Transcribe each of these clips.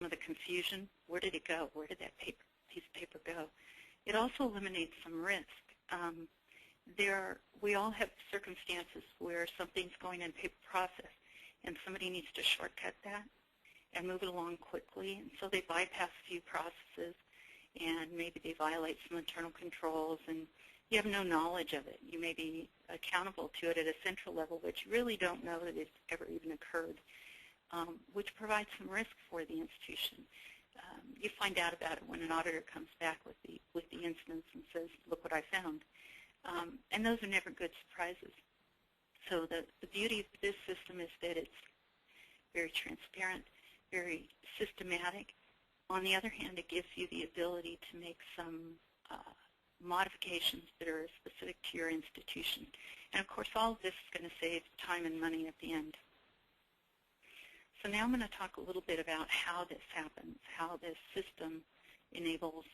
of the confusion. Where did it go? Where did that piece of paper go? It also eliminates some risk. We all have circumstances where something's going in paper process and somebody needs to shortcut that and move it along quickly, and so they bypass a few processes and maybe they violate some internal controls and you have no knowledge of it. You may be accountable to it at a central level, but you really don't know that it's ever even occurred, which provides some risk for the institution. You find out about it when an auditor comes back with the instance and says, look what I found. And those are never good surprises. So the beauty of this system is that it's very transparent, very systematic. On the other hand, it gives you the ability to make some modifications that are specific to your institution. And of course, all of this is going to save time and money at the end. So now I'm going to talk a little bit about how this happens, how this system enables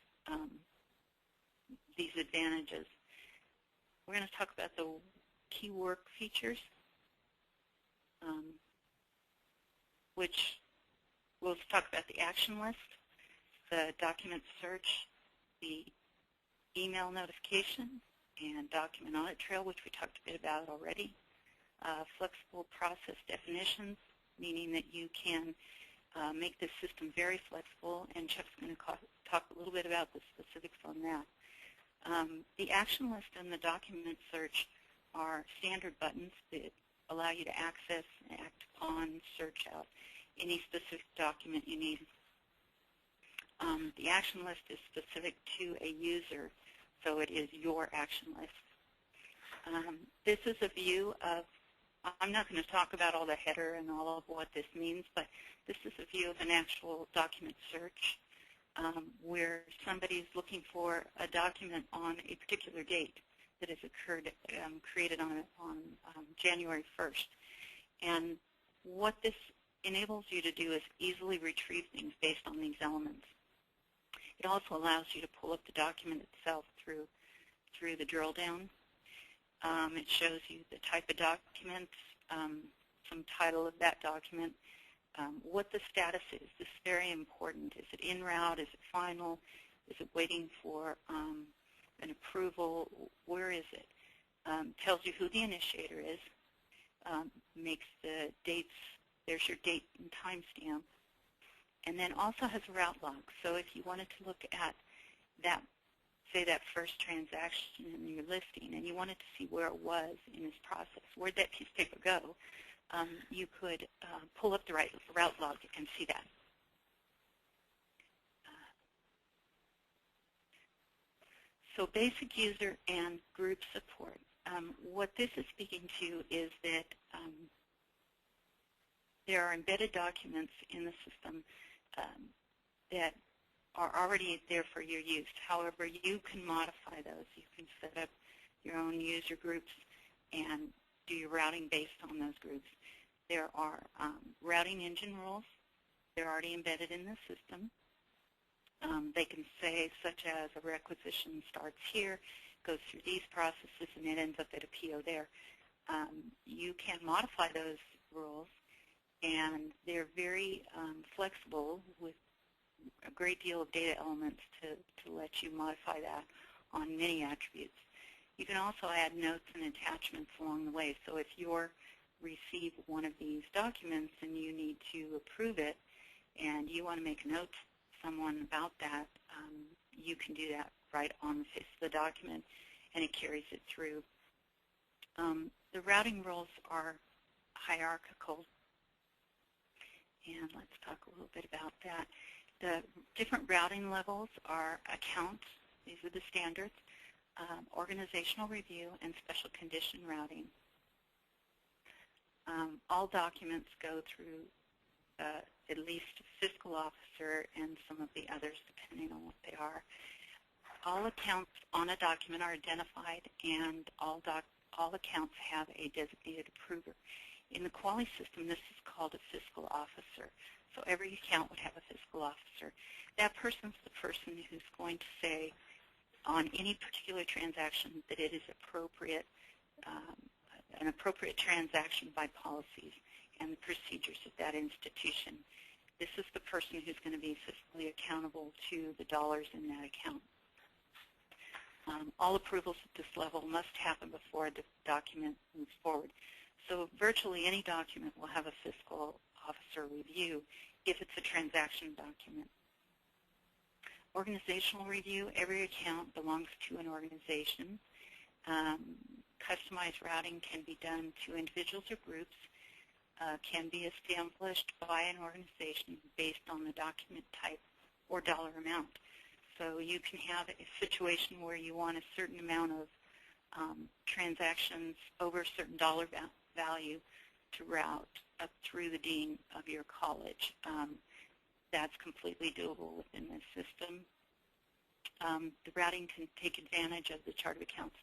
these advantages. We're going to talk about the key work features, which we'll talk about the action list, the document search, the email notification, and document audit trail, which we talked a bit about already. Flexible process definitions, meaning that you can make this system very flexible, and Chuck's going to talk a little bit about the specifics on that. The action list and the document search are standard buttons that allow you to access, act upon, search out any specific document you need. The action list is specific to a user, so it is your action list. This is a view of, I'm not going to talk about all the header and all of what this means, but this is a view of an actual document search where somebody's looking for a document on a particular date that has occurred, created on January 1st. And what this enables you to do is easily retrieve things based on these elements. It also allows you to pull up the document itself through the drill down. It shows you the type of document, some title of that document, what the status is. This is very important. Is it en route? Is it final? Is it waiting for an approval? Where is it? Tells you who the initiator is, makes the dates, there's your date and timestamp, and then also has a route log. So if you wanted to look at that, say that first transaction in your listing, and you wanted to see where it was in this process, where'd that piece of paper go, you could pull up the route log and see that. So basic user and group support. What this is speaking to is that there are embedded documents in the system that are already there for your use. However, you can modify those. You can set up your own user groups and do your routing based on those groups. There are routing engine rules. They're already embedded in the system. They can say, such as a requisition starts here, goes through these processes, and it ends up at a PO there. You can modify those rules, and they're very flexible with a great deal of data elements to let you modify that on many attributes. You can also add notes and attachments along the way. So if you receive one of these documents and you need to approve it and you want to make a note to someone about that, you can do that right on the face of the document, and it carries it through. The routing rules are hierarchical, and let's talk a little bit about that. The different routing levels are accounts. These are the standards, organizational review, and special condition routing. All documents go through at least a fiscal officer and some of the others, depending on what they are. All accounts on a document are identified, and all accounts have a designated approver. In the Kuali system, this is called a fiscal officer. So every account would have a fiscal officer. That person's the person who's going to say on any particular transaction that it is appropriate, an appropriate transaction by policies and the procedures of that institution. This is the person who's going to be fiscally accountable to the dollars in that account. All approvals at this level must happen before the document moves forward. So virtually any document will have a fiscal officer review if it's a transaction document. Organizational review, every account belongs to an organization. Customized routing can be done to individuals or groups, can be established by an organization based on the document type or dollar amount. So you can have a situation where you want a certain amount of transactions over a certain dollar value to route up through the dean of your college. That's completely doable within this system. The routing can take advantage of the Chart of Accounts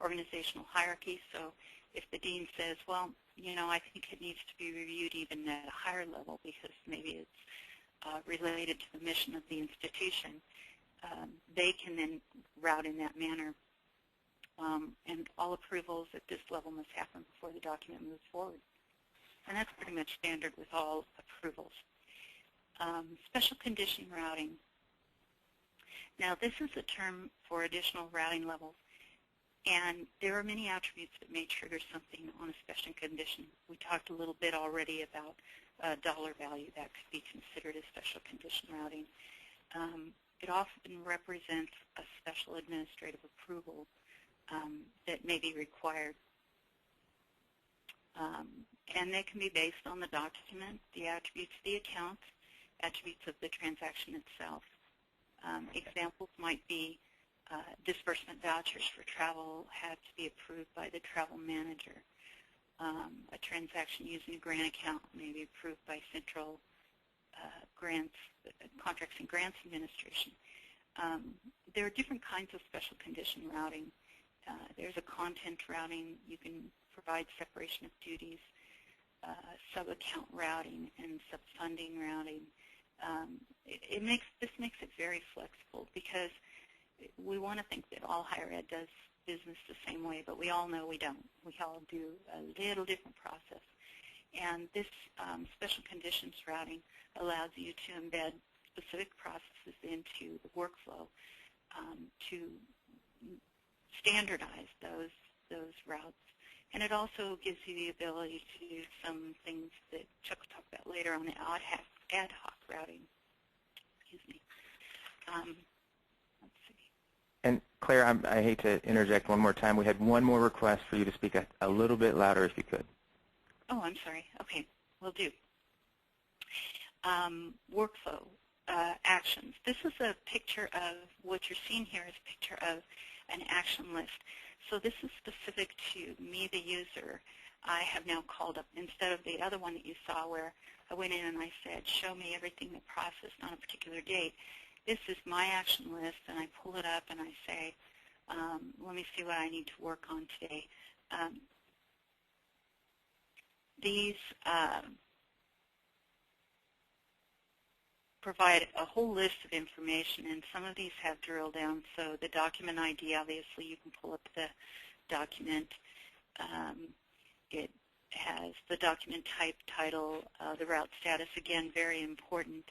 organizational hierarchy. So if the dean says, well, you know, I think it needs to be reviewed even at a higher level because maybe it's related to the mission of the institution, they can then route in that manner. And all approvals at this level must happen before the document moves forward. And that's pretty much standard with all approvals. Special condition routing. Now, this is a term for additional routing levels, and there are many attributes that may trigger something on a special condition. We talked a little bit already about dollar value. That could be considered a special condition routing. It often represents a special administrative approval that may be required. And they can be based on the document, the attributes of the account, attributes of the transaction itself. Examples might be disbursement vouchers for travel have to be approved by the travel manager. A transaction using a grant account may be approved by Central Contracts and Grants Administration. There are different kinds of special condition routing. There's a content routing. You can provide separation of duties, sub-account routing, and sub-funding routing. This makes it very flexible because we want to think that all higher ed does business the same way, but we all know we don't. We all do a little different process. And this special conditions routing allows you to embed specific processes into the workflow to standardize those routes. And it also gives you the ability to do some things that Chuck will talk about later on the ad hoc routing. Excuse me. Let's see. And Claire, I hate to interject one more time. We had one more request for you to speak a little bit louder if you could. Oh, I'm sorry. Okay, will do. Workflow actions. This is a picture of what you're seeing here is a picture of an action list. So this is specific to me, the user. I have now called up, instead of the other one that you saw where I went in and I said, show me everything that processed on a particular date. This is my action list, and I pull it up and I say, let me see what I need to work on today. These provide a whole list of information, and some of these have drill down. So the document ID, obviously, you can pull up the document. It has the document type, title, the route status. Again, very important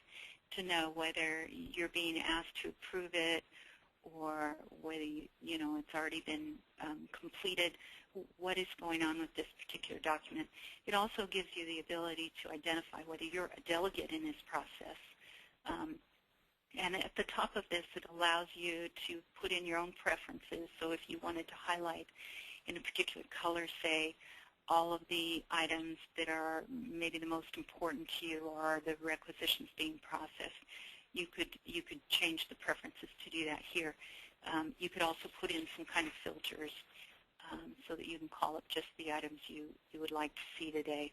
to know whether you're being asked to approve it or whether it's already been completed. What is going on with this particular document? It also gives you the ability to identify whether you're a delegate in this process. And at the top of this, it allows you to put in your own preferences. So if you wanted to highlight in a particular color, say, all of the items that are maybe the most important to you or the requisitions being processed, you could change the preferences to do that here. You could also put in some kind of filters so that you can call up just the items you would like to see today.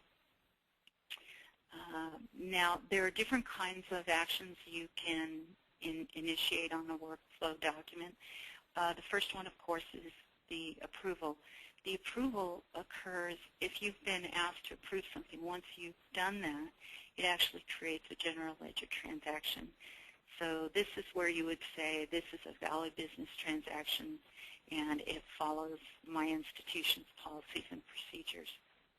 Now, there are different kinds of actions you can initiate on the workflow document. The first one, of course, is the approval. The approval occurs if you've been asked to approve something. Once you've done that, it actually creates a general ledger transaction. So this is where you would say this is a valid business transaction and it follows my institution's policies and procedures.